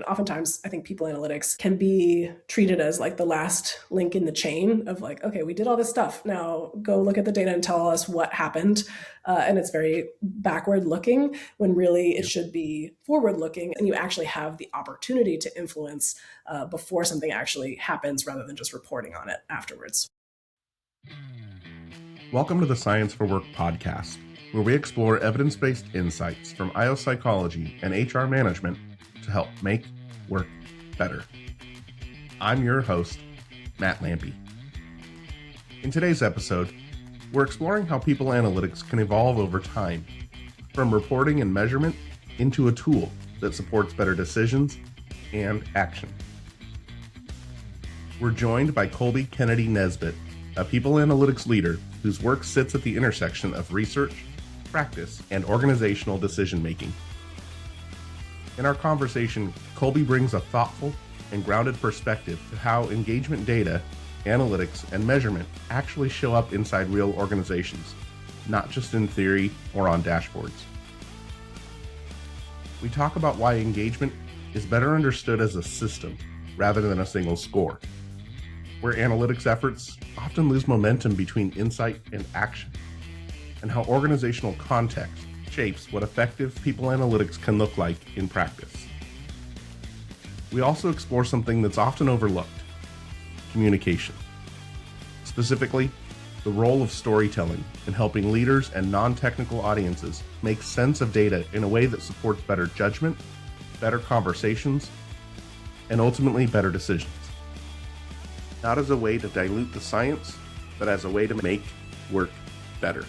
And oftentimes, I think people analytics can be treated as like the last link in the chain of like, okay, we did all this stuff. Now go look at the data and tell us what happened. And it's very backward looking when really it should be forward looking. And you actually have the opportunity to influence before something actually happens rather than just reporting on it afterwards. Welcome to the Science for Work podcast, where we explore evidence-based insights from IO psychology and HR management to help make work better. I'm your host, Matt Lampe. In today's episode, we're exploring how people analytics can evolve over time, from reporting and measurement into a tool that supports better decisions and action. We're joined by Colby Kennedy-Nesbitt, a people analytics leader whose work sits at the intersection of research, practice, and organizational decision-making. In our conversation, Colby brings a thoughtful and grounded perspective to how engagement data, analytics, and measurement actually show up inside real organizations, not just in theory or on dashboards. We talk about why engagement is better understood as a system rather than a single score, where analytics efforts often lose momentum between insight and action, and how organizational context shapes what effective people analytics can look like in practice. We also explore something that's often overlooked: communication. Specifically, the role of storytelling in helping leaders and non-technical audiences make sense of data in a way that supports better judgment, better conversations, and ultimately better decisions. Not as a way to dilute the science, but as a way to make work better.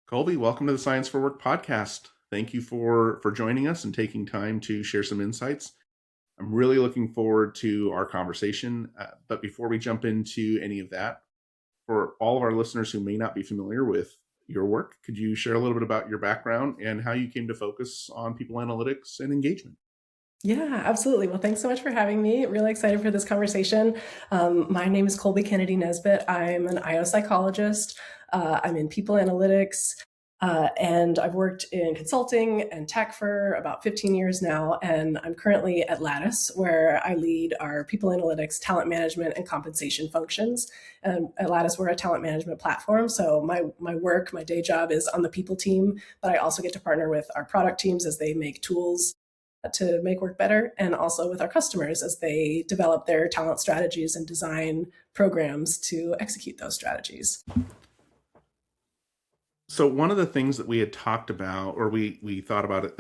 Colby, welcome to the Science for Work podcast. Thank you for joining us and taking time to share some insights. I'm really looking forward to our conversation. But before we jump into any of that, for all of our listeners who may not be familiar with your work, could you share a little bit about your background and how you came to focus on people analytics and engagement? Yeah, absolutely. Well, thanks so much for having me. Really excited for this conversation. My name is Colby Kennedy-Nesbitt. I'm an IO psychologist. I'm in people analytics, and I've worked in consulting and tech for about 15 years now. And I'm currently at Lattice, where I lead our people analytics, talent management, and compensation functions. And at Lattice, we're a talent management platform. So my work, my day job is on the people team, but I also get to partner with our product teams as they make tools to make work better, and also with our customers as they develop their talent strategies and design programs to execute those strategies. So one of the things that we had talked about, or we thought about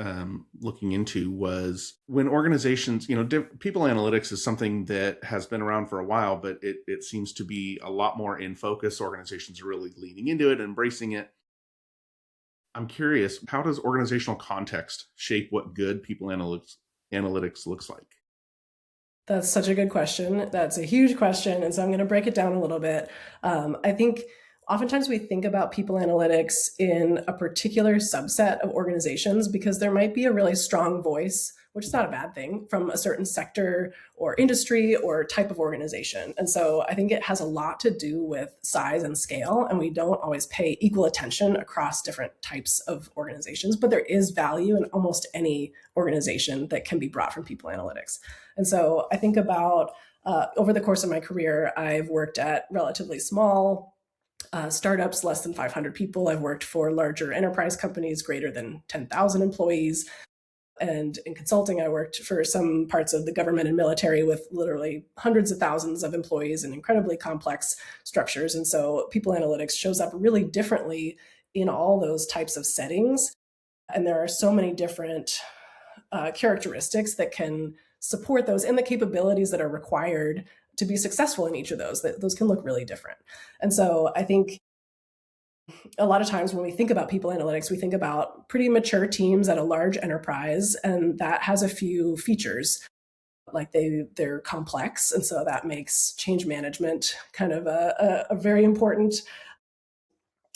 looking into, was when organizations, people analytics is something that has been around for a while, but it seems to be a lot more in focus. Organizations are really leaning into it, embracing it. I'm curious, how does organizational context shape what good people analytics looks like? That's such a good question. That's a huge question. And so I'm going to break it down a little bit. I think oftentimes we think about people analytics in a particular subset of organizations because there might be a really strong voice, which is not a bad thing, from a certain sector or industry or type of organization. And so I think it has a lot to do with size and scale, and we don't always pay equal attention across different types of organizations, but there is value in almost any organization that can be brought from people analytics. And so I think about over the course of my career, I've worked at relatively small startups, less than 500 people. I've worked for larger enterprise companies, greater than 10,000 employees. And in consulting, I worked for some parts of the government and military with literally hundreds of thousands of employees and incredibly complex structures. And so people analytics shows up really differently in all those types of settings. And there are so many different characteristics that can support those and the capabilities that are required to be successful in each of those. Those can look really different. And so I think a lot of times when we think about people analytics, we think about pretty mature teams at a large enterprise, and that has a few features. Like they're complex, and so that makes change management kind of a very important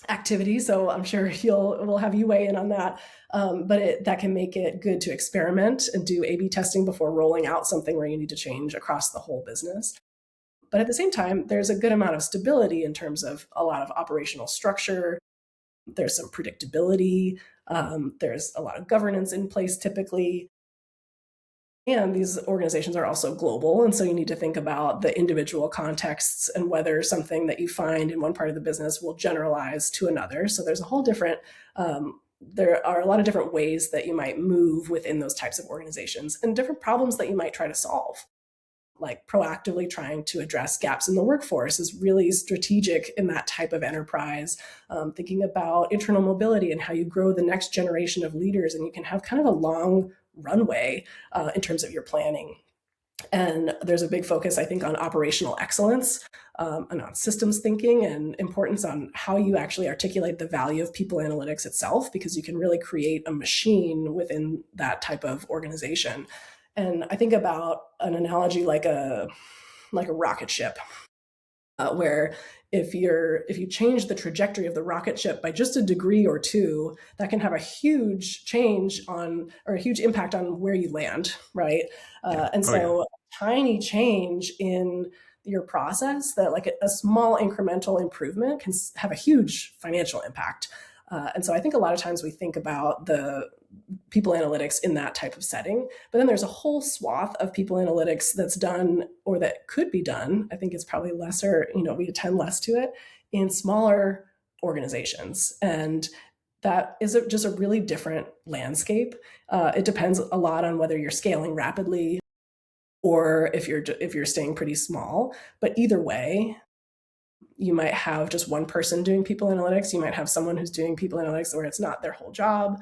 activity. So I'm sure we'll have you weigh in on that. But that can make it good to experiment and do A/B testing before rolling out something where you need to change across the whole business. But at the same time, there's a good amount of stability in terms of a lot of operational structure. There's some predictability. There's a lot of governance in place typically. And these organizations are also global. And so you need to think about the individual contexts and whether something that you find in one part of the business will generalize to another. So there's a whole different, there are a lot of different ways that you might move within those types of organizations and different problems that you might try to solve. Like proactively trying to address gaps in the workforce is really strategic in that type of enterprise. Thinking about internal mobility and how you grow the next generation of leaders, and you can have kind of a long runway in terms of your planning. And there's a big focus, I think, on operational excellence and on systems thinking and importance on how you actually articulate the value of people analytics itself, because you can really create a machine within that type of organization. And I think about an analogy like a rocket ship, where if you change the trajectory of the rocket ship by just a degree or two, that can have a huge change on, or a huge impact on where you land, right? And so a tiny change in your process, that like a small incremental improvement can have a huge financial impact. And so I think a lot of times we think about the people analytics in that type of setting, but then there's a whole swath of people analytics that's done or that could be done. I think it's probably lesser, we attend less to it in smaller organizations. And that is just a really different landscape. It depends a lot on whether you're scaling rapidly or if you're staying pretty small. But either way, you might have just one person doing people analytics. You might have someone who's doing people analytics where it's not their whole job,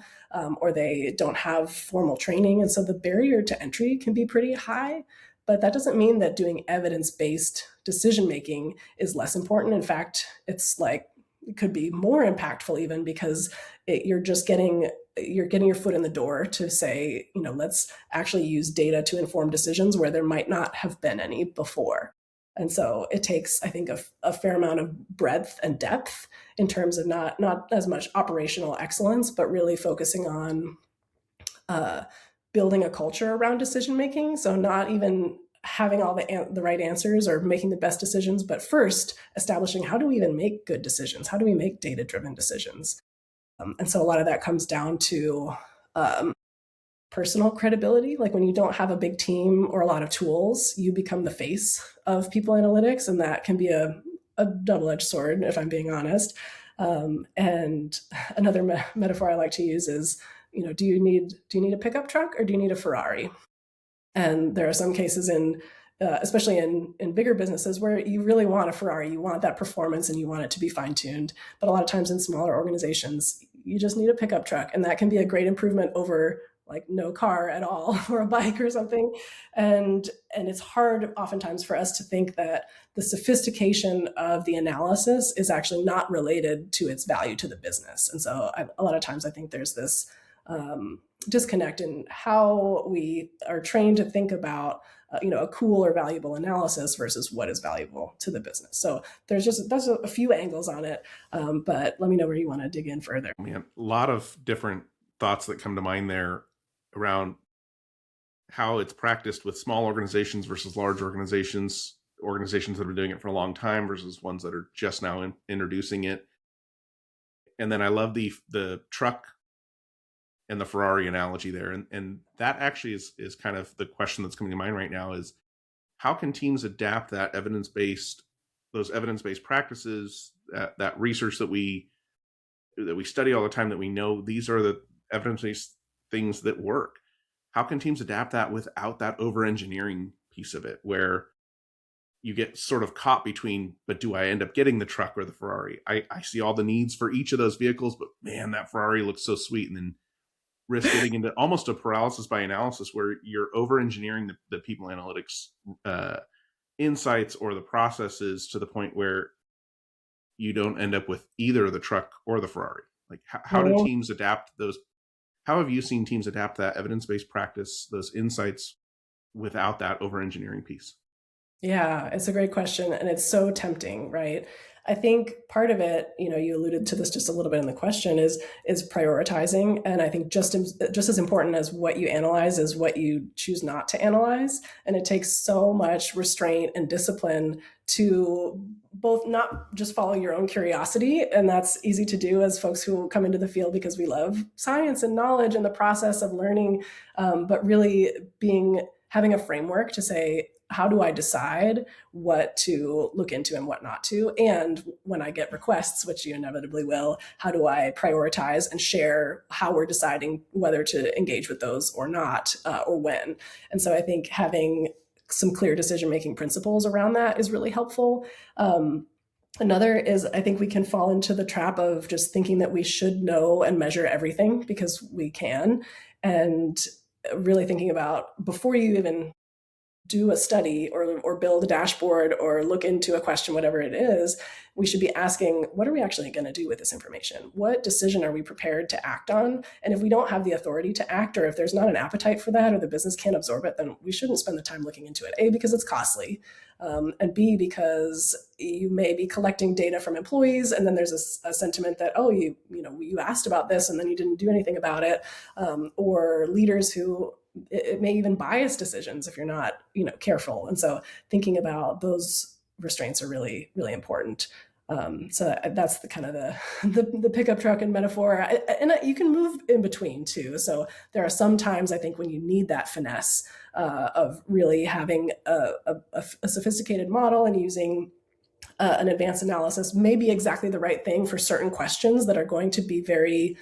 or they don't have formal training. And so the barrier to entry can be pretty high. But that doesn't mean that doing evidence-based decision-making is less important. In fact, it's like, it could be more impactful even, because you're getting your foot in the door to say, let's actually use data to inform decisions where there might not have been any before. And so it takes, I think, a fair amount of breadth and depth in terms of not as much operational excellence, but really focusing on building a culture around decision making. So not even having all the right answers or making the best decisions, but first establishing, how do we even make good decisions? How do we make data-driven decisions? And so a lot of that comes down to personal credibility. Like when you don't have a big team or a lot of tools, you become the face of people analytics, and that can be a double-edged sword, if I'm being honest. And another metaphor I like to use is, do you need a pickup truck or do you need a Ferrari? And there are some cases especially in bigger businesses, where you really want a Ferrari, you want that performance and you want it to be fine-tuned. But a lot of times in smaller organizations, you just need a pickup truck, and that can be a great improvement over like no car at all, or a bike or something. And it's hard oftentimes for us to think that the sophistication of the analysis is actually not related to its value to the business. And so a lot of times I think there's this disconnect in how we are trained to think about a cool or valuable analysis versus what is valuable to the business. So there's a few angles on it, but let me know where you want to dig in further. Man, a lot of different thoughts that come to mind there around how it's practiced with small organizations versus large organizations that have been doing it for a long time versus ones that are just now introducing it. And then I love the truck and the Ferrari analogy there. And that actually is kind of the question that's coming to mind right now, is how can teams adapt those evidence-based practices, that research that we study all the time, that we know these are the evidence-based things that work. How can teams adapt that without that over-engineering piece of it, where you get sort of caught between, but do I end up getting the truck or the Ferrari? I see all the needs for each of those vehicles, but man, that Ferrari looks so sweet. And then risk getting into almost a paralysis by analysis, where you're over-engineering the people analytics insights or the processes to the point where you don't end up with either the truck or the Ferrari. Like how do teams adapt those? How have you seen teams adapt that evidence-based practice, those insights, without that over engineering piece? Yeah, it's a great question. And it's so tempting, right? I think part of it, you alluded to this just a little bit in the question, is prioritizing. And I think just as important as what you analyze is what you choose not to analyze. And it takes so much restraint and discipline to both not just follow your own curiosity, and that's easy to do as folks who come into the field because we love science and knowledge and the process of learning, but really having a framework to say, how do I decide what to look into and what not to? And when I get requests, which you inevitably will, how do I prioritize and share how we're deciding whether to engage with those or not, or when? And so I think having some clear decision-making principles around that is really helpful. Another is, I think we can fall into the trap of just thinking that we should know and measure everything because we can, and really thinking about, before you even do a study or build a dashboard or look into a question, whatever it is, we should be asking, what are we actually going to do with this information? What decision are we prepared to act on? And if we don't have the authority to act, or if there's not an appetite for that, or the business can't absorb it, then we shouldn't spend the time looking into it. A, because it's costly, and B, because you may be collecting data from employees, and then there's a sentiment that, oh, you asked about this and then you didn't do anything about it, or leaders who it may even bias decisions if you're not, careful. And so thinking about those restraints are really, really important. So that's the kind of the pickup truck and metaphor, and you can move in between too. So there are some times I think when you need that finesse of really having a sophisticated model and using an advanced analysis may be exactly the right thing for certain questions that are going to be very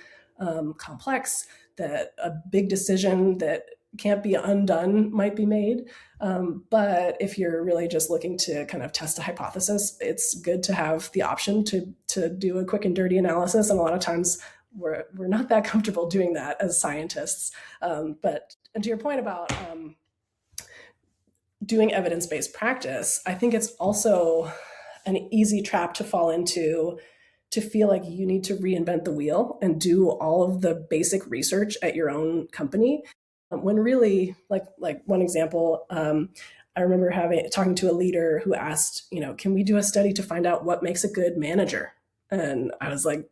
complex, that a big decision that can't be undone might be made. But if you're really just looking to kind of test a hypothesis, it's good to have the option to do a quick and dirty analysis. And a lot of times we're not that comfortable doing that as scientists. And to your point about doing evidence-based practice, I think it's also an easy trap to fall into, to feel like you need to reinvent the wheel and do all of the basic research at your own company. When really, like one example, I remember talking to a leader who asked, can we do a study to find out what makes a good manager? And I was like,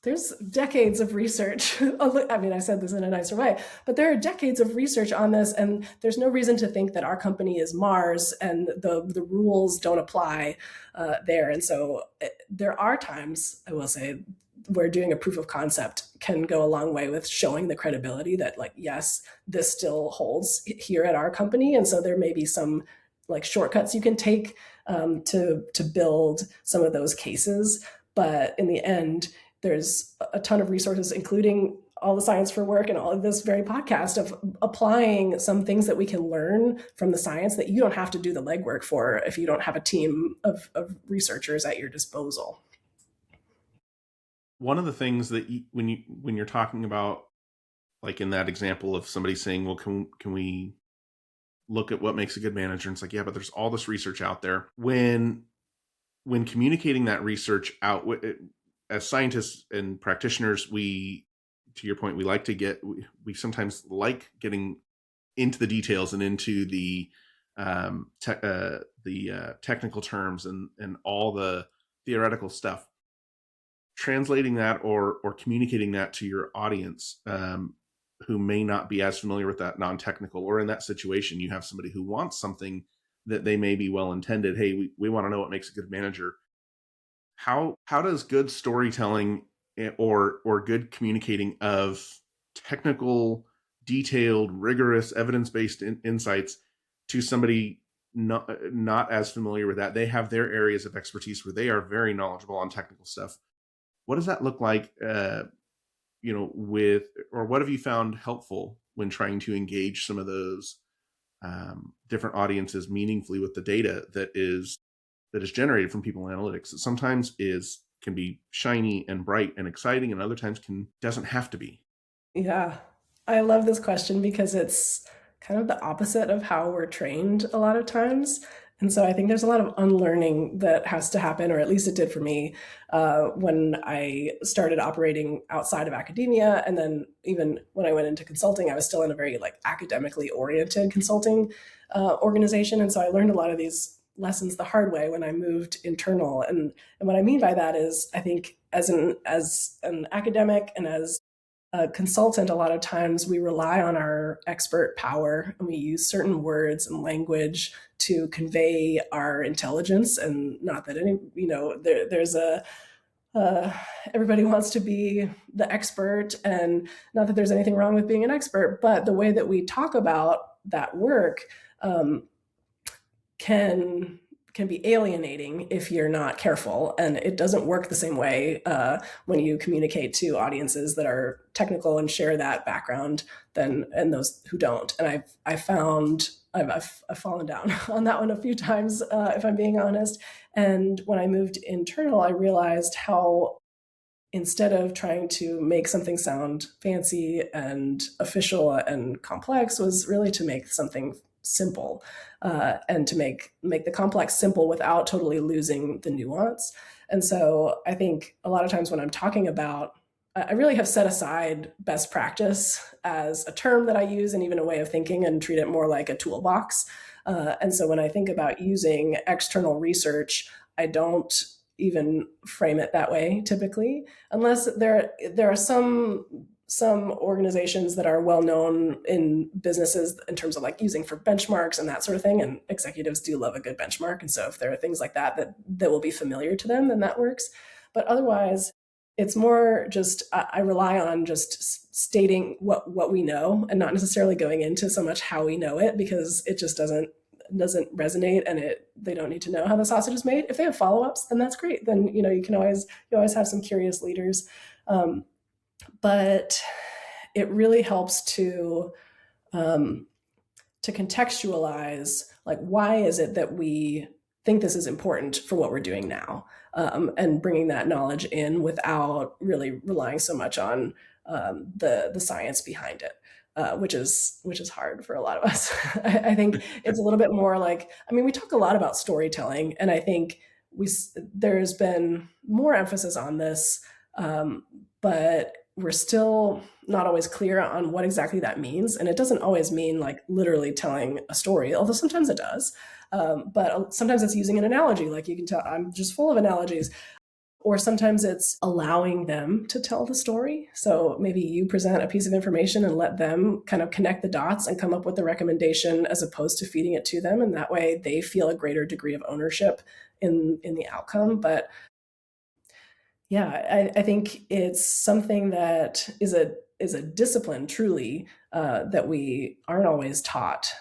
there's decades of research. I mean, I said this in a nicer way, but there are decades of research on this, and there's no reason to think that our company is Mars and the rules don't apply there. And so there are times, I will say, where doing a proof of concept can go a long way with showing the credibility that, like, yes, this still holds here at our company. And so there may be some shortcuts you can take to build some of those cases. But in the end, there's a ton of resources, including all the Science for Work and all of this very podcast, of applying some things that we can learn from the science that you don't have to do the legwork for if you don't have a team of researchers at your disposal. One of the things that when you're talking about, like in that example of somebody saying, well, can we look at what makes a good manager? And it's like, yeah, but there's all this research out there. When communicating that research out, as scientists and practitioners, to your point, we sometimes like getting into the details and into the technical terms and all the theoretical stuff. Translating that or communicating that to your audience who may not be as familiar with that non-technical, or in that situation, you have somebody who wants something that they may be well-intended. Hey, we want to know what makes a good manager. How does good storytelling or good communicating of technical, detailed, rigorous, evidence-based insights to somebody not as familiar with that? They have their areas of expertise where they are very knowledgeable on technical stuff. What does that look like, or what have you found helpful when trying to engage some of those different audiences meaningfully with the data that is generated from people analytics, that sometimes can be shiny and bright and exciting, and other times doesn't have to be? Yeah, I love this question because it's kind of the opposite of how we're trained a lot of times. And so I think there's a lot of unlearning that has to happen, or at least it did for me, when I started operating outside of academia. And then even when I went into consulting, I was still in a very academically oriented consulting organization. And so I learned a lot of these lessons the hard way when I moved internal. And what I mean by that is, I think as an academic and as a consultant, a lot of times we rely on our expert power and we use certain words and language to convey our intelligence. And not that any, there's a everybody wants to be the expert, and not that there's anything wrong with being an expert, but the way that we talk about that work can be alienating if you're not careful, and it doesn't work the same way when you communicate to audiences that are technical and share that background and those who don't. And I've fallen down on that one a few times, if I'm being honest. And when I moved internal, I realized how, instead of trying to make something sound fancy and official and complex, was really to make something simple, and to make the complex simple without totally losing the nuance. And so I think a lot of times when I'm talking about, I really have set aside best practice as a term that I use and even a way of thinking, and treat it more like a toolbox. And so when I think about using external research, I don't even frame it that way typically, unless there are some organizations that are well known in businesses in terms of like using for benchmarks and that sort of thing. And executives do love a good benchmark. And so if there are things like that will be familiar to them, then that works. But otherwise, it's more just, I rely on just stating what we know, and not necessarily going into so much how we know it, because it just doesn't resonate, and they don't need to know how the sausage is made. If they have follow-ups, then that's great. Then you always have some curious leaders. But it really helps to contextualize, like, why is it that we think this is important for what we're doing now, and bringing that knowledge in without really relying so much on the science behind it. Which is hard for a lot of us. I think it's a little bit more like, we talk a lot about storytelling, and I think there's been more emphasis on this, but we're still not always clear on what exactly that means. And it doesn't always mean like literally telling a story, although sometimes it does. But sometimes it's using an analogy, like you can tell I'm just full of analogies. Or sometimes it's allowing them to tell the story. So maybe you present a piece of information and let them kind of connect the dots and come up with the recommendation, as opposed to feeding it to them. And that way they feel a greater degree of ownership in the outcome. But yeah, I think it's something that is a discipline, truly, that we aren't always taught.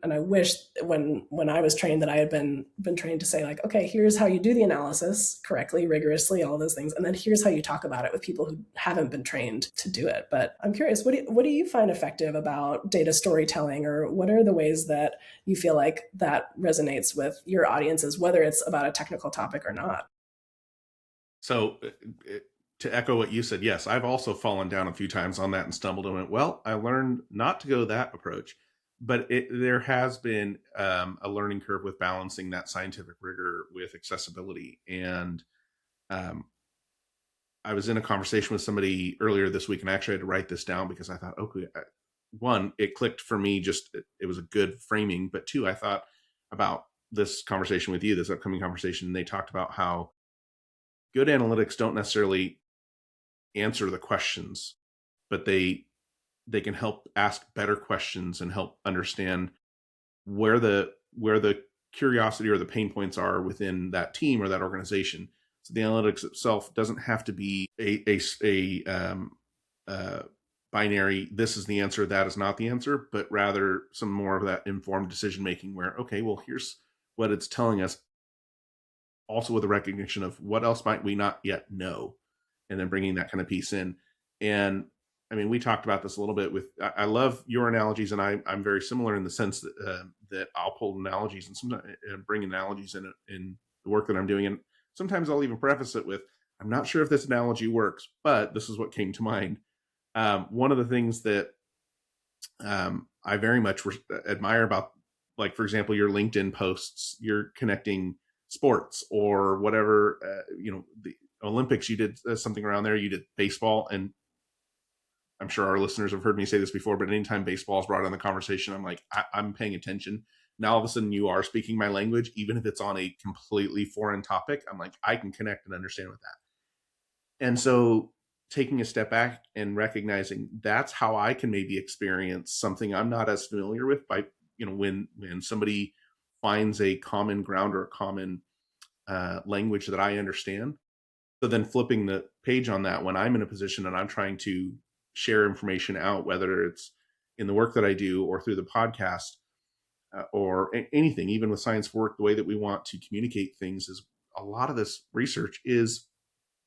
And I wish when I was trained that I had been trained to say, like, okay, here's how you do the analysis correctly, rigorously, all those things, and then here's how you talk about it with people who haven't been trained to do it. But I'm curious, what do you find effective about data storytelling, or what are the ways that you feel like that resonates with your audiences, whether it's about a technical topic or not? So to echo what you said, yes, I've also fallen down a few times on that and stumbled and went, well, I learned not to go that approach. But there has been a learning curve with balancing that scientific rigor with accessibility. And I was in a conversation with somebody earlier this week, and I actually had to write this down because I thought, okay, one, it clicked for me, it was a good framing. But two, I thought about this conversation with you, this upcoming conversation, and they talked about how good analytics don't necessarily answer the questions, but they can help ask better questions and help understand where the curiosity or the pain points are within that team or that organization. So the analytics itself doesn't have to be a binary, this is the answer, that is not the answer, but rather some more of that informed decision making where, okay, well, here's what it's telling us, also with a recognition of what else might we not yet know, and then bringing that kind of piece in. And we talked about this a little bit with, I love your analogies, and I'm very similar in the sense that I'll pull analogies and sometimes bring analogies in the work that I'm doing. And sometimes I'll even preface it with, I'm not sure if this analogy works, but this is what came to mind. One of the things that I very much admire about, like, for example, your LinkedIn posts, you're connecting sports or whatever, the Olympics, you did something around there, you did baseball, and I'm sure our listeners have heard me say this before, but anytime baseball is brought in the conversation, I'm like, I'm paying attention. Now all of a sudden you are speaking my language, even if it's on a completely foreign topic. I'm like, I can connect and understand with that. And so taking a step back and recognizing that's how I can maybe experience something I'm not as familiar with by, when somebody finds a common ground or a common language that I understand. So then flipping the page on that when I'm in a position and I'm trying to share information out, whether it's in the work that I do or through the podcast or anything, even with ScienceForWork, the way that we want to communicate things is a lot of this research is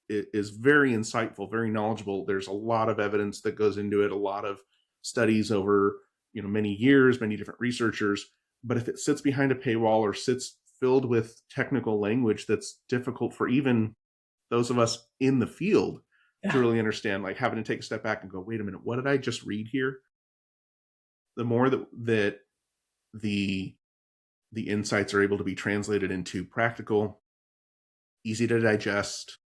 very insightful, very knowledgeable. There's a lot of evidence that goes into it, a lot of studies over, many years, many different researchers. But if it sits behind a paywall or sits filled with technical language that's difficult for even those of us in the field to really understand, like having to take a step back and go, wait a minute, what did I just read here? The more that the insights are able to be translated into practical, easy to digest,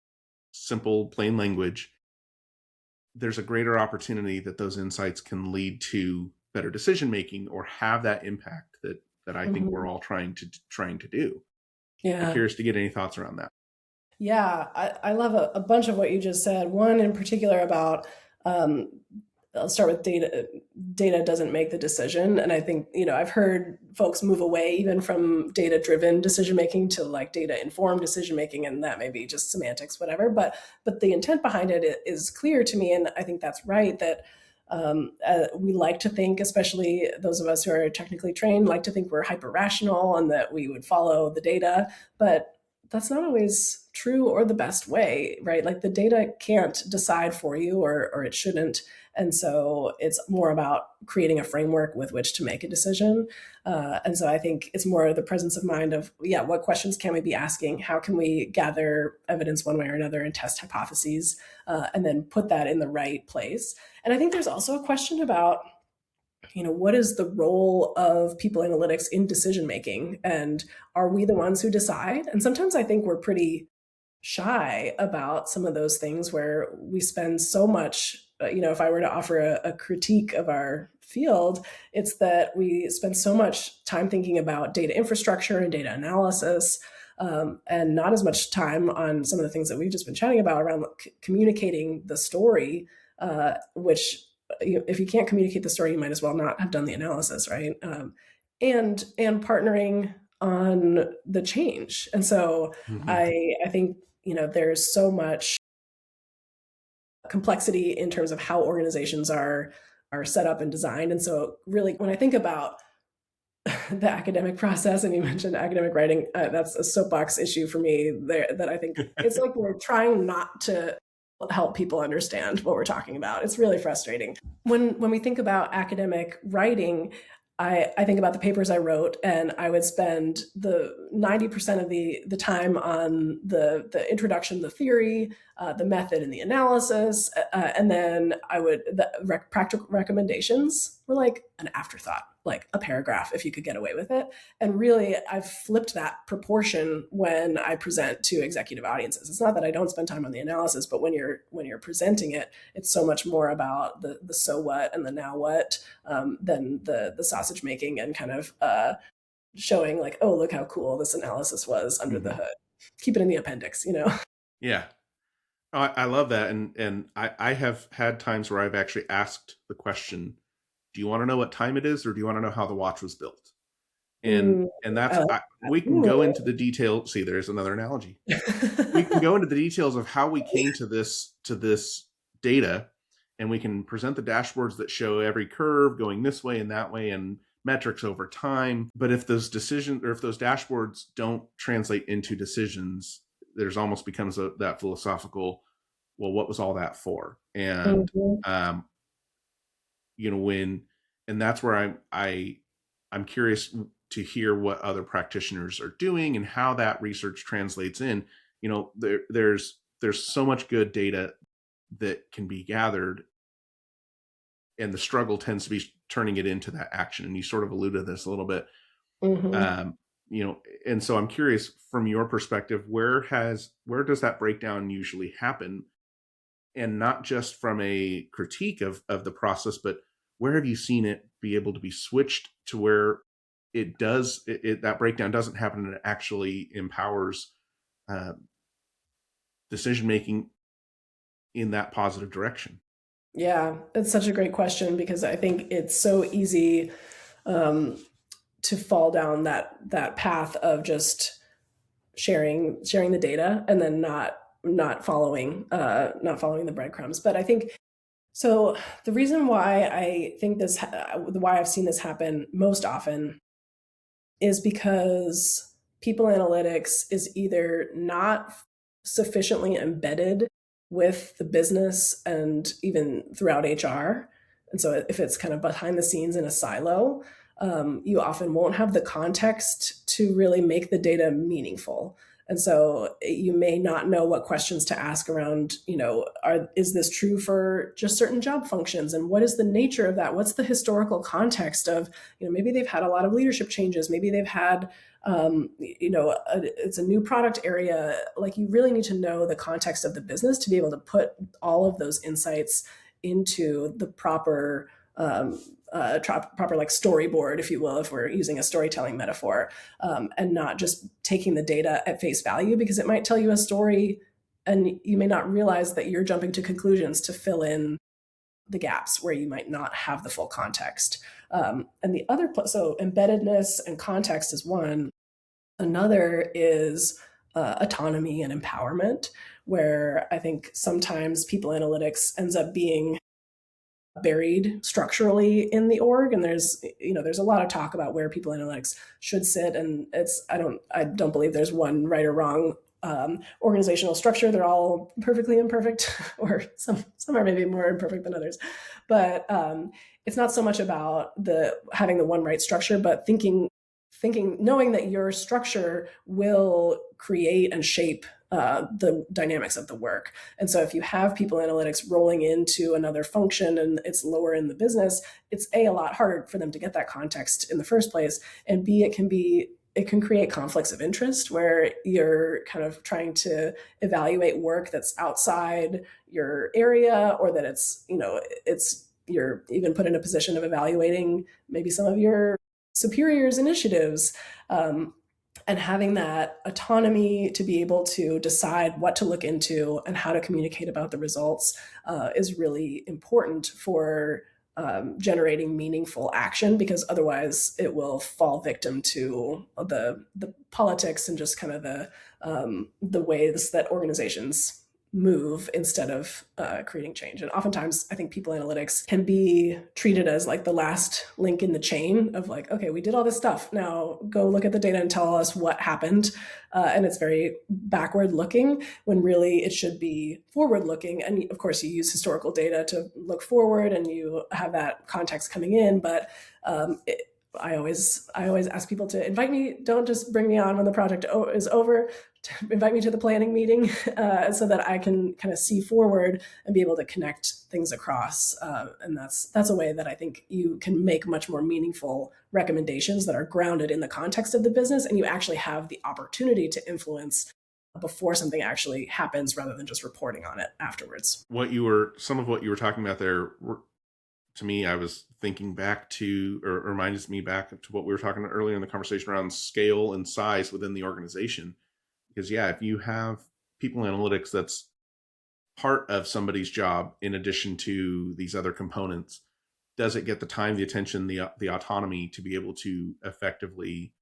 simple, plain language, there's a greater opportunity that those insights can lead to better decision making or have that impact that I think we're all trying to do. Yeah. I'm curious to get any thoughts around that. Yeah, I love a bunch of what you just said. One in particular about, I'll start with data. Data doesn't make the decision. And I think, I've heard folks move away even from data-driven decision-making to like data-informed decision-making, and that may be just semantics, whatever. But the intent behind it is clear to me. And I think that's right, that we like to think, especially those of us who are technically trained, like to think we're hyper-rational and that we would follow the data. But that's not always true or the best way, right? Like the data can't decide for you, or it shouldn't. And so it's more about creating a framework with which to make a decision. And so I think it's more the presence of mind of, what questions can we be asking? How can we gather evidence one way or another and test hypotheses, and then put that in the right place? And I think there's also a question about, what is the role of people analytics in decision making? And are we the ones who decide? And sometimes I think we're pretty shy about some of those things where we spend so much, if I were to offer a critique of our field, it's that we spend so much time thinking about data infrastructure and data analysis, and not as much time on some of the things that we've just been chatting about around communicating the story, which if you can't communicate the story, you might as well not have done the analysis, right? And partnering on the change. And so I think, there's so much complexity in terms of how organizations are set up and designed. And so really, when I think about the academic process, and you mentioned academic writing, that's a soapbox issue for me there, that I think it's like we're trying not to help people understand what we're talking about. It's really frustrating. When we think about academic writing, I think about the papers I wrote, and I would spend the 90% of the time on the introduction, the theory, the method, and the analysis, and then the practical recommendations were like an afterthought, like a paragraph if you could get away with it. And really, I've flipped that proportion when I present to executive audiences. It's not that I don't spend time on the analysis, but when you're presenting it, it's so much more about the so what and the now what, than the sausage making and kind of showing like, oh, look how cool this analysis was under the hood. Keep it in the appendix, Yeah. I love that. And I have had times where I've actually asked the question, do you want to know what time it is, or do you want to know how the watch was built? And that's, we can go into the detail. See, there's another analogy. We can go into the details of how we came to this data, and we can present the dashboards that show every curve going this way and that way and metrics over time. But if those decisions, or if those dashboards don't translate into decisions, there's almost becomes that philosophical, well, what was all that for? And, and that's where I'm curious to hear what other practitioners are doing and how that research translates in. There's so much good data that can be gathered, and the struggle tends to be turning it into that action. And you sort of alluded to this a little bit. And so I'm curious from your perspective, where does that breakdown usually happen? and not just from a critique of the process, but where have you seen it be able to be switched to where it does that breakdown doesn't happen and it actually empowers uh, decision making in that positive direction? Yeah, it's such a great question because I think it's so easy um, to fall down that path of just sharing the data and then not following the breadcrumbs. But I think so. The reason why I think why I've seen this happen most often is because people analytics is either not sufficiently embedded with the business and even throughout HR. And so if it's kind of behind the scenes in a silo, you often won't have the context to really make the data meaningful. And so you may not know what questions to ask around, is this true for just certain job functions? And what is the nature of that? What's the historical context of, maybe they've had a lot of leadership changes. Maybe they've had, it's a new product area. Like, you really need to know the context of the business to be able to put all of those insights into the proper like storyboard, if you will, if we're using a storytelling metaphor, and not just taking the data at face value, because it might tell you a story and you may not realize that you're jumping to conclusions to fill in the gaps where you might not have the full context. And the other, so embeddedness and context is one. Another is autonomy and empowerment, where I think sometimes people analytics ends up being buried structurally in the org, and there's a lot of talk about where people analytics should sit, and I don't believe there's one right or wrong organizational structure. They're all perfectly imperfect, or some are maybe more imperfect than others, but it's not so much about having the one right structure, but knowing that your structure will create and shape the dynamics of the work. And so if you have people analytics rolling into another function and it's lower in the business, it's a lot harder for them to get that context in the first place. And B, it can create conflicts of interest where you're kind of trying to evaluate work that's outside your area, or that you're even put in a position of evaluating maybe some of your superiors' initiatives. And having that autonomy to be able to decide what to look into and how to communicate about the results is really important for generating meaningful action, because otherwise it will fall victim to the politics and just kind of the ways that organizations move instead of creating change. And oftentimes I think people analytics can be treated as like the last link in the chain of like, okay, we did all this stuff, now go look at the data and tell us what happened. And it's very backward looking when really it should be forward looking. And of course you use historical data to look forward and you have that context coming in, but I always ask people to invite me. Don't just bring me on when the project is over. Invite me to the planning meeting so that I can kind of see forward and be able to connect things across. And that's a way that I think you can make much more meaningful recommendations that are grounded in the context of the business, and you actually have the opportunity to influence before something actually happens, rather than just reporting on it afterwards. Some of what you were talking about there to me, I was thinking back to, or reminds me back to what we were talking about earlier in the conversation around scale and size within the organization. Because if you have people analytics that's part of somebody's job in addition to these other components, does it get the time, the attention, the autonomy to be able to effectively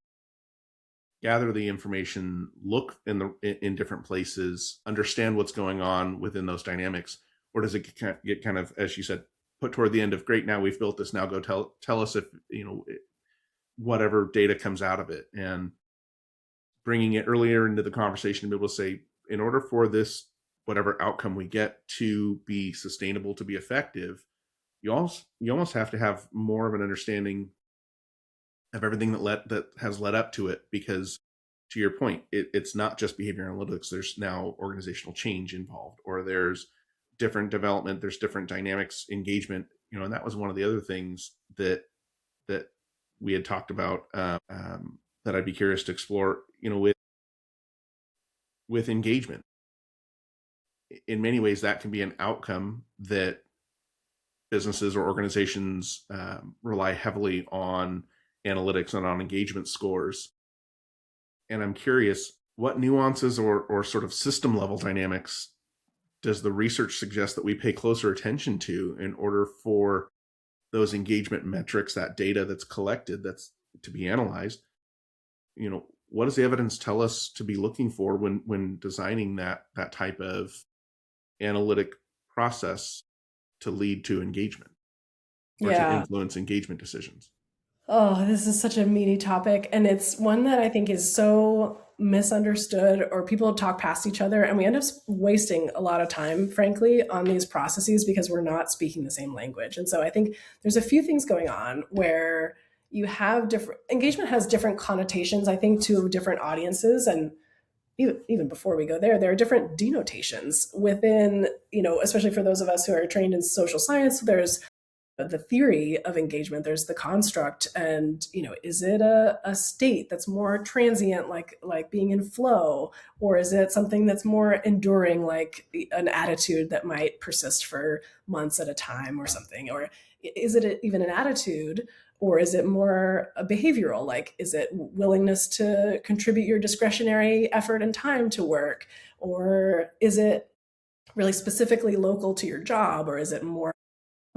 gather the information, look in different places, understand what's going on within those dynamics? Or does it get kind of, as you said, put toward the end of, great, now we've built this, now go tell us if whatever data comes out of it? And bringing it earlier into the conversation to be able to say, in order for this, whatever outcome we get to be sustainable, to be effective, you almost have to have more of an understanding of everything that has led up to it. Because to your point, it's not just behavior analytics. There's now organizational change involved, or there's different development, there's different dynamics, engagement, and that was one of the other things that we had talked about, that I'd be curious to explore, with engagement. in many ways, that can be an outcome that businesses or organizations rely heavily on analytics and on engagement scores. And I'm curious, what nuances or sort of system level dynamics does the research suggest that we pay closer attention to in order for those engagement metrics, that data that's collected, that's to be analyzed? What does the evidence tell us to be looking for when designing that type of analytic process to lead to engagement or to Yeah. influence engagement decisions? Oh, this is such a meaty topic. And it's one that I think is so misunderstood, or people talk past each other. And we end up wasting a lot of time, frankly, on these processes because we're not speaking the same language. And so I think there's a few things going on where you have different engagement has different connotations, I think, to different audiences. And even before we go there are different denotations within, especially for those of us who are trained in social science. There's the theory of engagement, there's the construct, and is it a state that's more transient, like being in flow, or is it something that's more enduring, like an attitude that might persist for months at a time or something? Or is it even an attitude, or is it more a behavioral, like is it willingness to contribute your discretionary effort and time to work, or is it really specifically local to your job, or is it more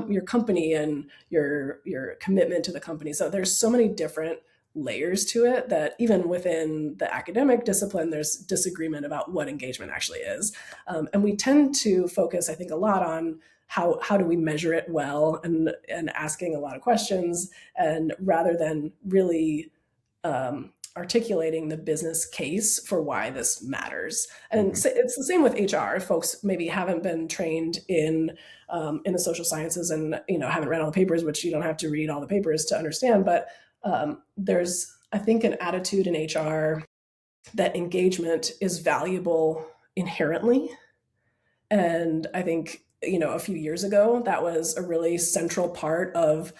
your company and your commitment to the company? So there's so many different layers to it that even within the academic discipline, there's disagreement about what engagement actually is. And we tend to focus, I think, a lot on how do we measure it well, and asking a lot of questions, and rather than really articulating the business case for why this matters. And Mm-hmm. it's the same with HR. Folks maybe haven't been trained in the social sciences, and haven't read all the papers, which you don't have to read all the papers to understand. But there's, I think, an attitude in HR that engagement is valuable inherently. And I think, a few years ago, that was a really central part of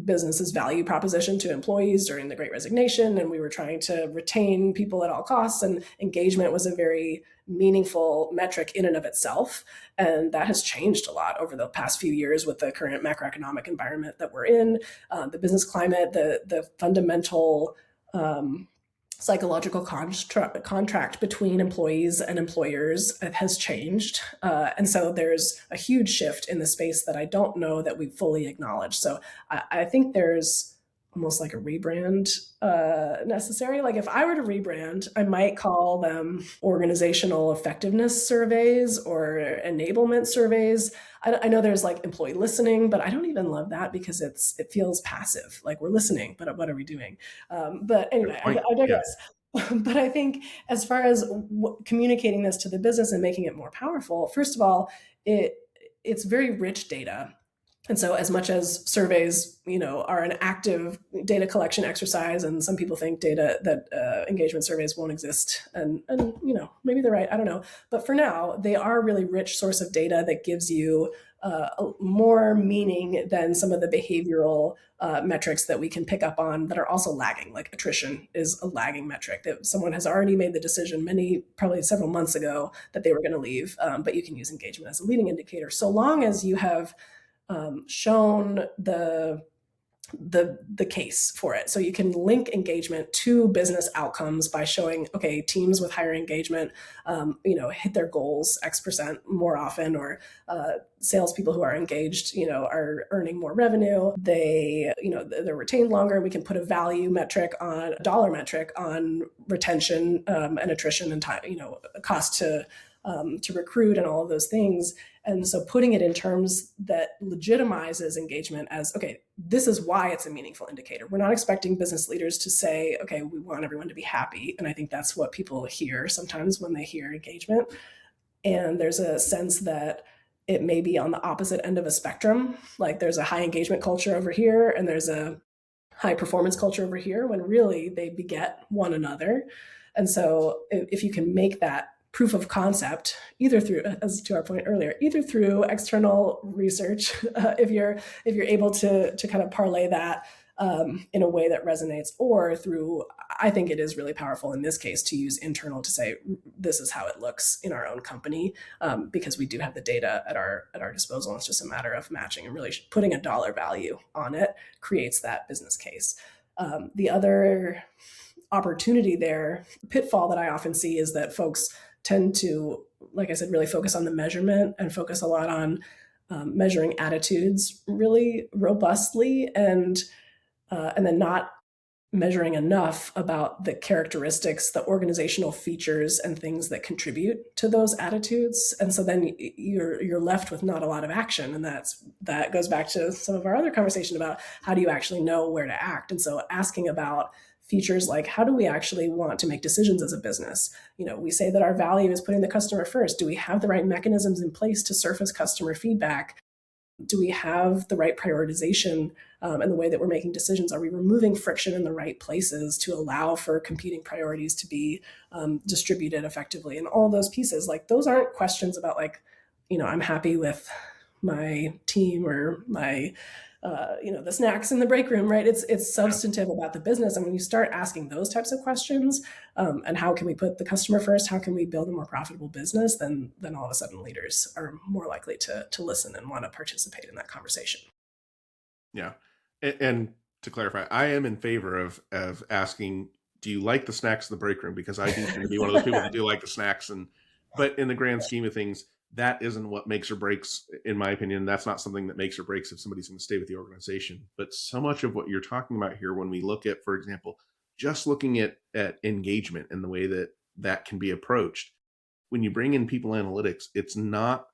business's value proposition to employees during the Great Resignation. And we were trying to retain people at all costs, and engagement was a very meaningful metric in and of itself. And that has changed a lot over the past few years with the current macroeconomic environment that we're in, the business climate, the fundamental psychological contract between employees and employers has changed. And so there's a huge shift in the space that I don't know that we fully acknowledge. So I think there's almost like a rebrand necessary. Like if I were to rebrand, I might call them organizational effectiveness surveys or enablement surveys. I know there's like employee listening, but I don't even love that because it feels passive. Like we're listening, but what are we doing? But anyway, I digress. But I think as far as communicating this to the business and making it more powerful, first of all, it's very rich data. And so as much as surveys, are an active data collection exercise, and some people think engagement surveys won't exist, and maybe they're right, I don't know. But for now, they are a really rich source of data that gives you more meaning than some of the behavioral metrics that we can pick up on that are also lagging. Like attrition is a lagging metric that someone has already made the decision probably several months ago that they were going to leave, but you can use engagement as a leading indicator, so long as you have shown the case for it. So you can link engagement to business outcomes by showing, okay, teams with higher engagement, hit their goals X% more often, or salespeople who are engaged, are earning more revenue. They're retained longer. And we can put a dollar metric on retention and attrition and time, cost to recruit and all of those things. And so putting it in terms that legitimizes engagement as, okay, this is why it's a meaningful indicator. We're not expecting business leaders to say, okay, we want everyone to be happy. And I think that's what people hear sometimes when they hear engagement. And there's a sense that it may be on the opposite end of a spectrum. Like there's a high engagement culture over here, and there's a high performance culture over here, when really they beget one another. And so if you can make that proof of concept, either through, as to our point earlier, either through external research, if you're able to kind of parlay that in a way that resonates, or through I think it is really powerful in this case to use internal to say, this is how it looks in our own company, because we do have the data at our disposal. It's just a matter of matching and really putting a dollar value on it creates that business case. The other opportunity there, pitfall that I often see is that folks tend to, like I said, really focus on the measurement and focus a lot on measuring attitudes really robustly, and then not measuring enough about the characteristics, the organizational features and things that contribute to those attitudes. And so then you're left with not a lot of action. And that goes back to some of our other conversation about how do you actually know where to act. And so asking about features like, how do we actually want to make decisions as a business? We say that our value is putting the customer first. Do we have the right mechanisms in place to surface customer feedback? Do we have the right prioritization in the way that we're making decisions? Are we removing friction in the right places to allow for competing priorities to be distributed effectively? And all those pieces, like, those aren't questions about like, I'm happy with my team or my the snacks in the break room, right? It's substantive about the business. And when you start asking those types of questions, and how can we put the customer first? How can we build a more profitable business? Then all of a sudden leaders are more likely to listen and want to participate in that conversation. Yeah. And to clarify, I am in favor of asking, do you like the snacks in the break room? Because I do tend to be one of those people that do like the snacks. But in the grand scheme of things, that isn't what makes or breaks, in my opinion. That's not something that makes or breaks if somebody's going to stay with the organization. But so much of what you're talking about here, when we look at, for example, just looking at engagement and the way that can be approached, when you bring in people analytics, it's not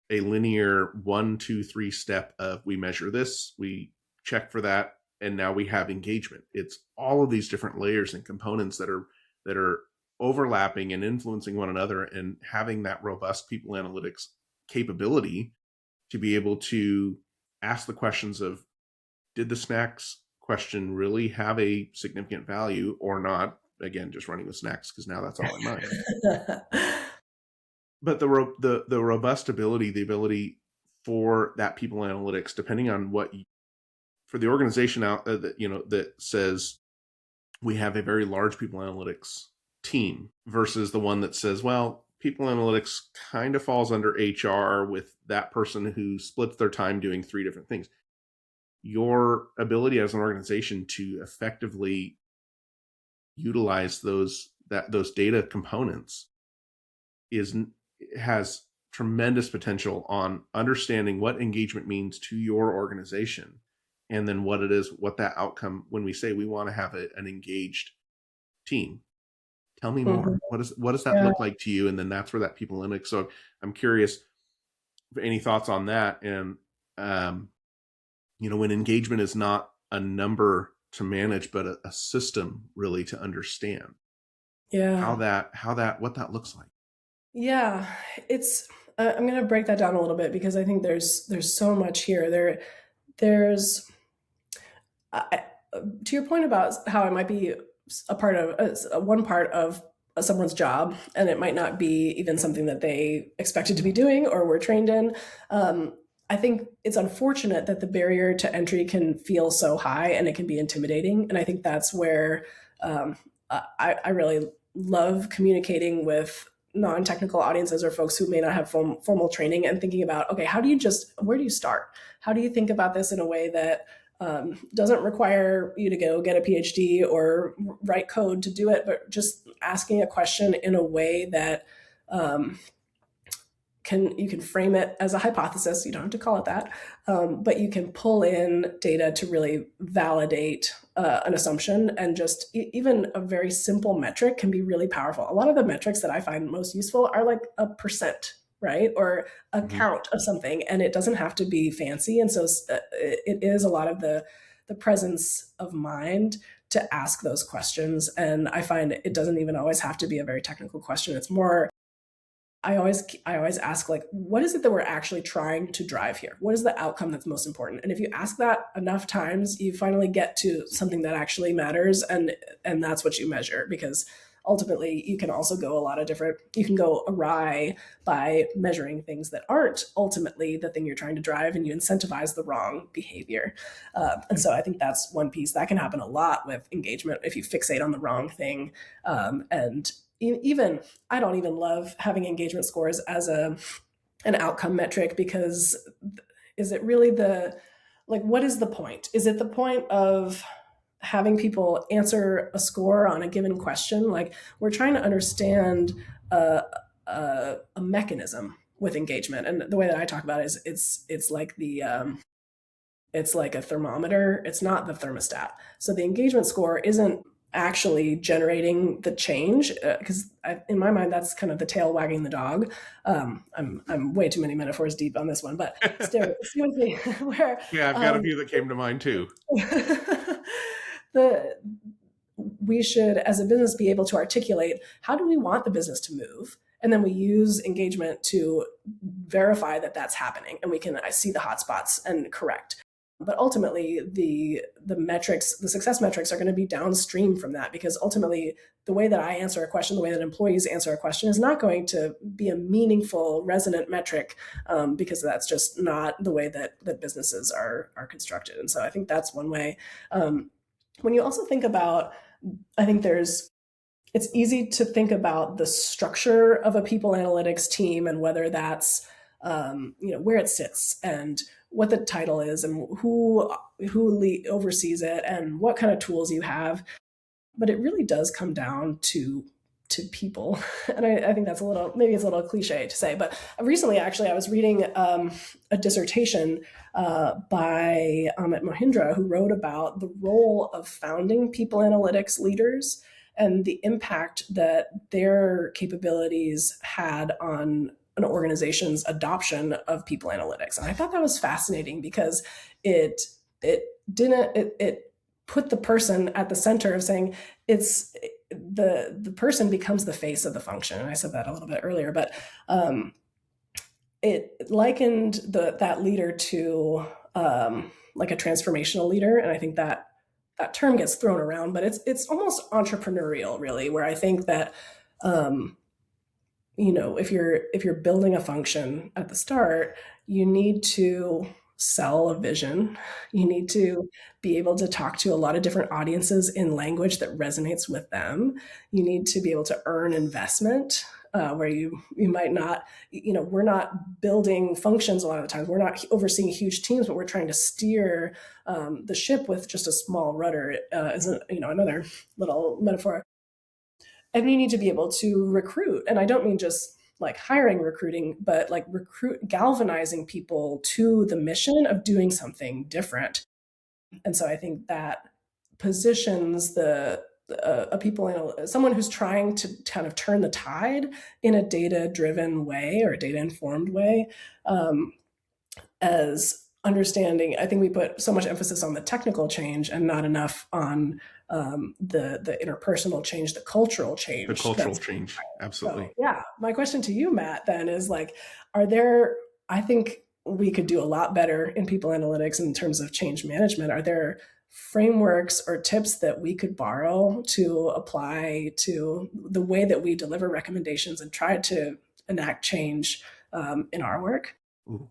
a linear 1, 2, 3 step of we measure this, we check for that, and now we have engagement. It's all of these different layers and components that are overlapping and influencing one another, and having that robust people analytics capability to be able to ask the questions of, did the snacks question really have a significant value or not? Again, just running with snacks because now that's all in mind. But the robust ability, the ability for that people analytics, depending on for the organization out that says we have a very large people analytics team versus the one that says, well, people analytics kind of falls under HR with that person who splits their time doing 3 different things. Your ability as an organization to effectively utilize those data components has tremendous potential on understanding what engagement means to your organization, and then what that outcome, when we say we want to have an engaged team. Tell me more. What does that look like to you? And then that's where that people analytics. So I'm curious, any thoughts on that? And when engagement is not a number to manage, but a system really to understand. Yeah. What that looks like. Yeah, it's. I'm going to break that down a little bit because I think there's so much here. There's to your point about how it might be a part of one part of someone's job, and it might not be even something that they expected to be doing or were trained in. I think it's unfortunate that the barrier to entry can feel so high and it can be intimidating. And I think that's where I really love communicating with non-technical audiences or folks who may not have formal training, and thinking about, okay, where do you start? How do you think about this in a way that doesn't require you to go get a PhD or write code to do it, but just asking a question in a way that you can frame it as a hypothesis. You don't have to call it that, but you can pull in data to really validate an assumption. And just even a very simple metric can be really powerful. A lot of the metrics that I find most useful are like a percent, right? Or a count of something, and it doesn't have to be fancy. And so it is a lot of the presence of mind to ask those questions. And I find it doesn't even always have to be a very technical question. It's more, I always ask, like, what is it that we're actually trying to drive here? What is the outcome that's most important? And if you ask that enough times, you finally get to something that actually matters, and that's what you measure. Because ultimately you can also go you can go awry by measuring things that aren't ultimately the thing you're trying to drive, and you incentivize the wrong behavior. And so I think that's one piece that can happen a lot with engagement if you fixate on the wrong thing. And even I don't even love having engagement scores as an outcome metric, because is it really what is the point? Is it the point of having people answer a score on a given question? Like, we're trying to understand a mechanism with engagement, and the way that I talk about it is it's like it's like a thermometer. It's not the thermostat. So the engagement score isn't actually generating the change, because in my mind that's kind of the tail wagging the dog. I'm way too many metaphors deep on this one, but stay with me. Where Yeah, I've got a few that came to mind too. We should, as a business, be able to articulate how do we want the business to move, and then we use engagement to verify that that's happening, and we can see the hotspots and correct. But ultimately, the metrics, the success metrics, are going to be downstream from that, because ultimately, the way that I answer a question, the way that employees answer a question, is not going to be a meaningful, resonant metric, because that's just not the way that businesses are constructed. And so I think that's one way. When you also think about, I think it's easy to think about the structure of a people analytics team, and whether that's where it sits and what the title is and who oversees it and what kind of tools you have. But it really does come down to people. And I think that's maybe it's a little cliche to say, but recently, actually, I was reading a dissertation by Amit Mohindra, who wrote about the role of founding people analytics leaders and the impact that their capabilities had on an organization's adoption of people analytics. And I thought that was fascinating, because it put the person at the center of saying it's the person becomes the face of the function. And I said that a little bit earlier, but it likened that leader to like a transformational leader. And I think that term gets thrown around, but it's almost entrepreneurial, really, where I think that if you're building a function at the start, you need to sell a vision. You need to be able to talk to a lot of different audiences in language that resonates with them. You need to be able to earn investment, where you might not, we're not building functions a lot of the times. We're not overseeing huge teams, but we're trying to steer the ship with just a small rudder, is another little metaphor. And you need to be able to recruit. And I don't mean just like hiring, recruiting, but like galvanizing people to the mission of doing something different. And so I think that positions someone who's trying to kind of turn the tide in a data-driven way or a data-informed way, as understanding. I think we put so much emphasis on the technical change and not enough on the interpersonal change, the cultural change. The cultural change, absolutely. So, yeah, my question to you, Matt, then is like, I think we could do a lot better in people analytics in terms of change management. Are there frameworks or tips that we could borrow to apply to the way that we deliver recommendations and try to enact change in our work? Ooh.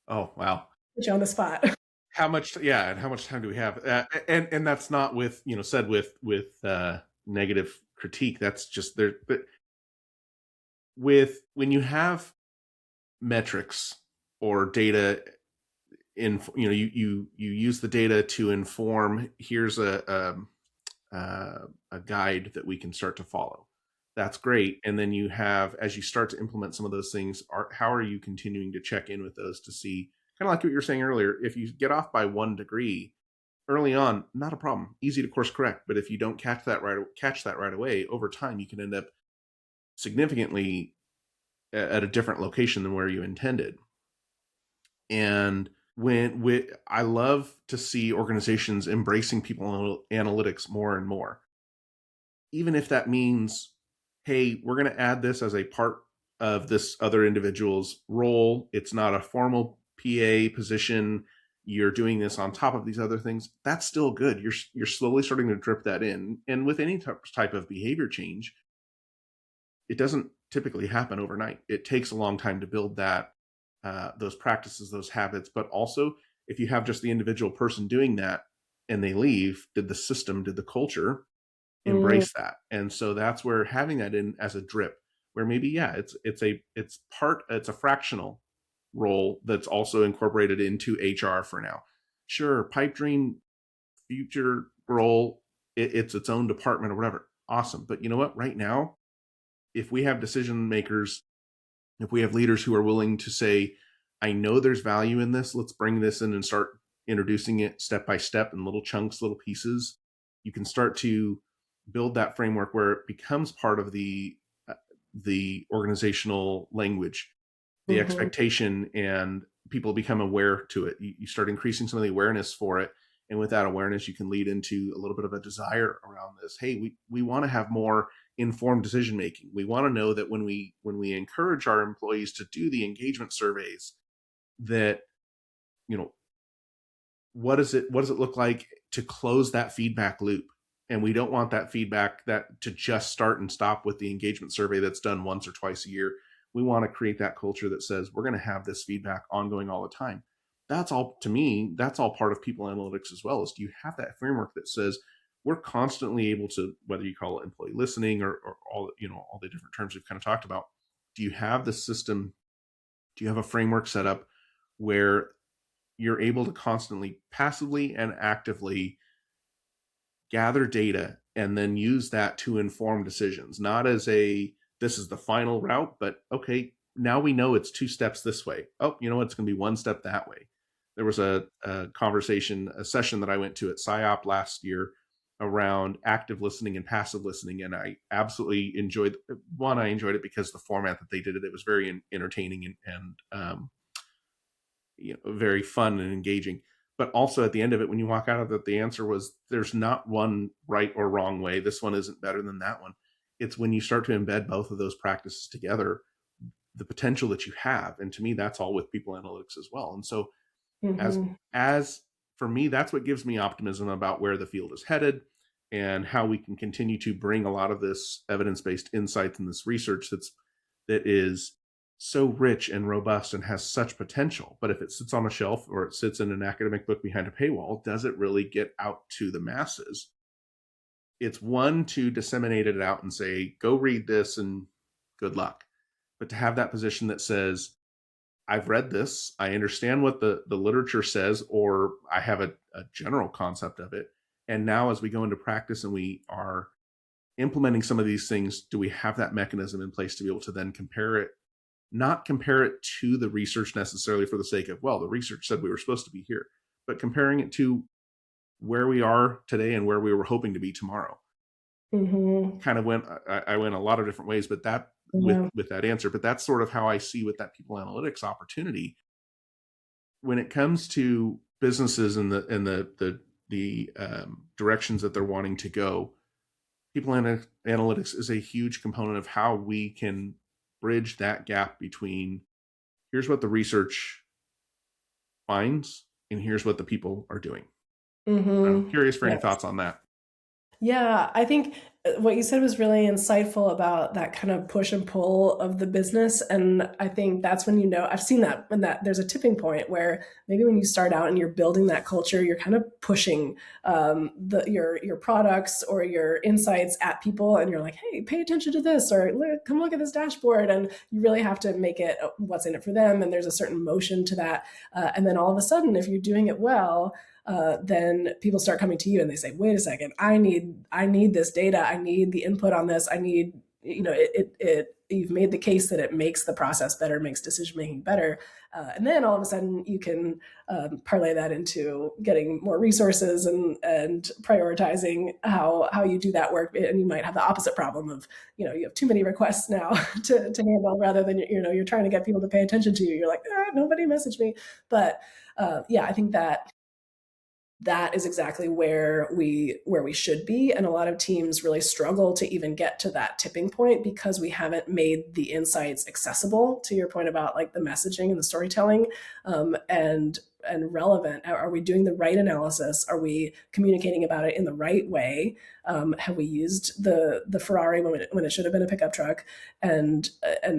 Oh, wow. Put you on the spot. How much time do we have? And that's not said with negative critique. That's just there. But when you have metrics or data, you use the data to inform. Here's a guide that we can start to follow. That's great. And then you have, as you start to implement some of those things, how are you continuing to check in with those to see, kind of like what you were saying earlier, if you get off by 1 degree early on, not a problem, easy to course correct. But if you don't catch that right away, over time, you can end up significantly at a different location than where you intended. And I love to see organizations embracing people analytics more and more, even if that means, hey, we're going to add this as a part of this other individual's role. It's not a formal PA position. You're doing this on top of these other things. That's still good. You're slowly starting to drip that in. And with any type of behavior change, it doesn't typically happen overnight. It takes a long time to build that, those practices, those habits. But also, if you have just the individual person doing that and they leave, did the system, did the culture Mm, embrace that? And so that's where having that in as a drip, where maybe, yeah, it's a fractional role that's also incorporated into HR for now. Sure, pipe dream future role, it's its own department or whatever. Awesome. But you know what? Right now, if we have decision makers, if we have leaders who are willing to say, I know there's value in this, let's bring this in and start introducing it step by step in little chunks, little pieces, you can start to build that framework where it becomes part of the organizational language, the mhm. expectation, and people become aware to it. You start increasing some of the awareness for it. And with that awareness, you can lead into a little bit of a desire around this. Hey, we want to have more informed decision making. We want to know that when we encourage our employees to do the engagement surveys, that, you know, what does it look like to close that feedback loop? And we don't want that feedback that to just start and stop with the engagement survey that's done once or twice a year. We want to create that culture that says we're going to have this feedback ongoing all the time. That's all, to me, that's all part of people analytics as well. Is do you have that framework that says we're constantly able to, whether you call it employee listening or all, all the different terms we've kind of talked about, do you have the system, do you have a framework set up where you're able to constantly passively and actively gather data and then use that to inform decisions, not as a this is the final route, but okay, now we know it's 2 steps this way. Oh, you know what? It's going to be 1 step that way. There was a conversation, a session that I went to at PsyOp last year around active listening and passive listening, and I absolutely enjoyed one. I enjoyed it because the format that they did it. It was very entertaining and very fun and engaging. But also at the end of it, when you walk out of it, the answer was there's not one right or wrong way. This one isn't better than that one. It's when you start to embed both of those practices together, the potential that you have. And to me, that's all with people analytics as well. And so as Mhm. as for me, that's what gives me optimism about where the field is headed and how we can continue to bring a lot of this evidence-based insights and this research that is so rich and robust and has such potential. But if it sits on a shelf or it sits in an academic book behind a paywall, does it really get out to the masses? It's one to disseminate it out and say, go read this and good luck. But to have that position that says, I've read this, I understand what the literature says, or I have a general concept of it. And now as we go into practice and we are implementing some of these things, do we have that mechanism in place to be able to then compare it, not compare it to the research necessarily for the sake of, well, the research said we were supposed to be here, but comparing it to where we are today and where we were hoping to be tomorrow. Mhm. Kind of went, I went a lot of different ways, but that Yeah. with that answer, but that's sort of how I see with that people analytics opportunity when it comes to businesses and the directions that they're wanting to go. People analytics is a huge component of how we can bridge that gap between here's what the research finds and here's what the people are doing. I'm Mhm. curious for any Yes. thoughts on that. Yeah, I think what you said was really insightful about that kind of push and pull of the business. And I think that's when I've seen that when that there's a tipping point where maybe when you start out and you're building that culture, you're kind of pushing your products or your insights at people, and you're like, hey, pay attention to this, or come look at this dashboard, and you really have to make it what's in it for them. And there's a certain motion to that, and then all of a sudden, if you're doing it well, then people start coming to you and they say, wait a second, I need this data. I need the input on this. I need, you've made the case that it makes the process better, makes decision making better. And then all of a sudden you can parlay that into getting more resources and prioritizing how you do that work. And you might have the opposite problem of, you have too many requests now to handle, rather than, you're trying to get people to pay attention to you. You're like, nobody messaged me. But yeah, I think that is exactly where we should be, and a lot of teams really struggle to even get to that tipping point because we haven't made the insights accessible, to your point about like the messaging and the storytelling. And and relevant? Are we doing the right analysis? Are we communicating about it in the right way? Have we used the Ferrari when it should have been a pickup truck? And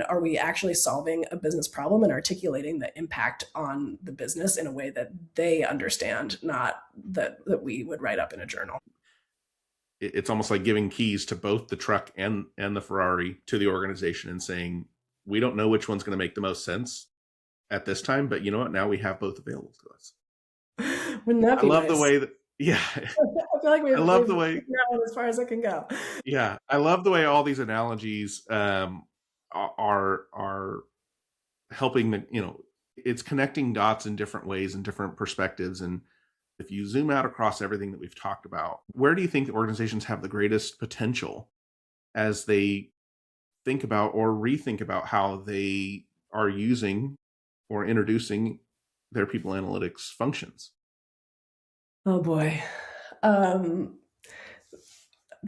are we actually solving a business problem and articulating the impact on the business in a way that they understand, not that we would write up in a journal? It's almost like giving keys to both the truck and the Ferrari to the organization and saying, we don't know which one's going to make the most sense at this time, but you know what? Now we have both available to us. Wouldn't that be I love nice? the way that, yeah. I feel like we've gone as far as it can go. Yeah. I love the way all these analogies are helping it's connecting dots in different ways and different perspectives. And if you zoom out across everything that we've talked about, where do you think the organizations have the greatest potential as they think about or rethink about how they are using or introducing their people analytics functions? Oh boy. I'm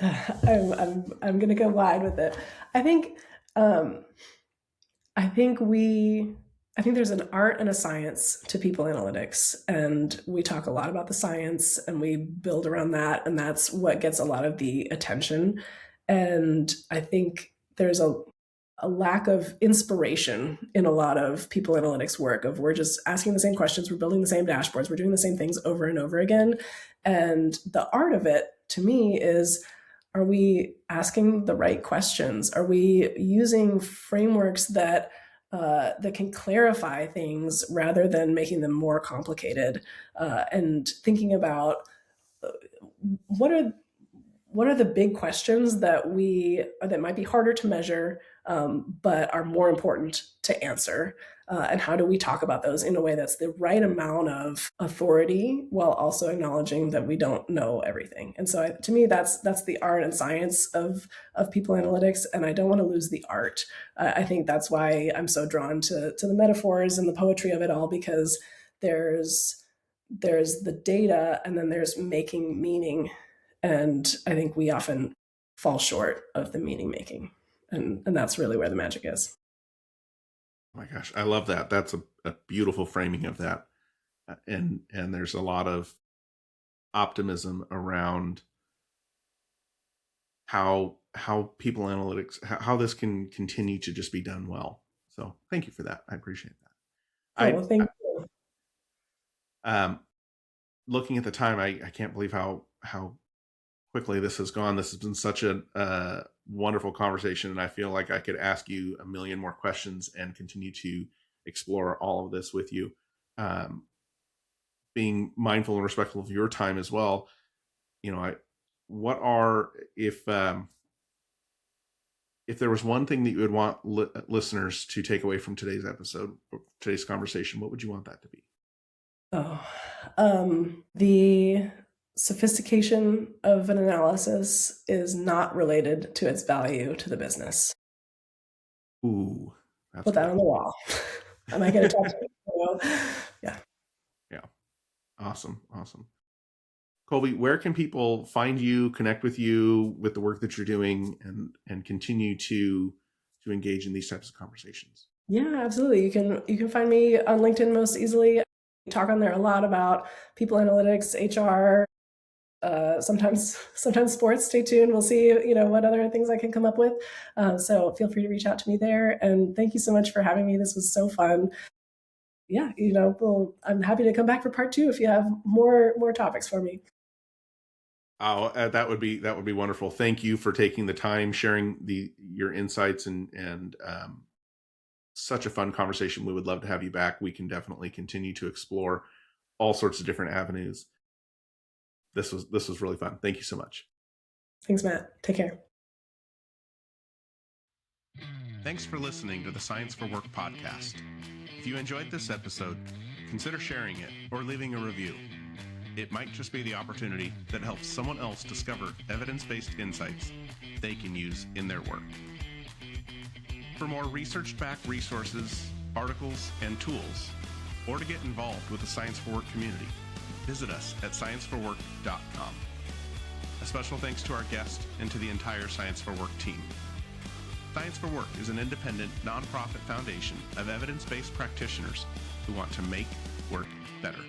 going to go wide with it. I think there's an art and a science to people analytics, and we talk a lot about the science and we build around that, and that's what gets a lot of the attention. And I think there's a lack of inspiration in a lot of people analytics work of we're just asking the same questions, we're building the same dashboards, we're doing the same things over and over again. And the art of it to me is, are we asking the right questions? Are we using frameworks that can clarify things rather than making them more complicated? And thinking about what are the big questions that might be harder to measure, but are more important to answer? And how do we talk about those in a way that's the right amount of authority while also acknowledging that we don't know everything? And so to me, that's the art and science of people analytics. And I don't want to lose the art. I think that's why I'm so drawn to the metaphors and the poetry of it all, because there's the data and then there's making meaning. And I think we often fall short of the meaning making. And that's really where the magic is. Oh my gosh, I love that. That's a beautiful framing of that. And there's a lot of optimism around how people analytics, how this can continue to just be done well. So thank you for that. I appreciate that. Thank you. Looking at the time, I can't believe how quickly this has gone. This has been such a wonderful conversation, and I feel like I could ask you a million more questions and continue to explore all of this with you. Being mindful and respectful of your time as well. If there was one thing that you would want listeners to take away from today's episode, today's conversation, what would you want that to be? The sophistication of an analysis is not related to its value to the business. Ooh, put that on the wall. Am I going to talk to you? Yeah. Awesome. Colby, where can people find you, connect with you, with the work that you're doing, and continue to engage in these types of conversations? Yeah, absolutely. You can find me on LinkedIn most easily. We talk on there a lot about people analytics, HR, sometimes sports. Stay tuned. We'll see, what other things I can come up with. So feel free to reach out to me there. And thank you so much for having me. This was so fun. Yeah, I'm happy to come back for part 2 if you have more topics for me. Oh, that would be wonderful. Thank you for taking the time, sharing your insights, and such a fun conversation. We would love to have you back. We can definitely continue to explore all sorts of different avenues. This was really fun. Thank you so much. Thanks, Matt. Take care. Thanks for listening to the Science for Work podcast. If you enjoyed this episode, consider sharing it or leaving a review. It might just be the opportunity that helps someone else discover evidence-based insights they can use in their work. For more research-backed resources, articles, and tools, or to get involved with the Science for Work community, visit us at ScienceForWork.com. A special thanks to our guest and to the entire Science for Work team. Science for Work is an independent, nonprofit foundation of evidence-based practitioners who want to make, work better.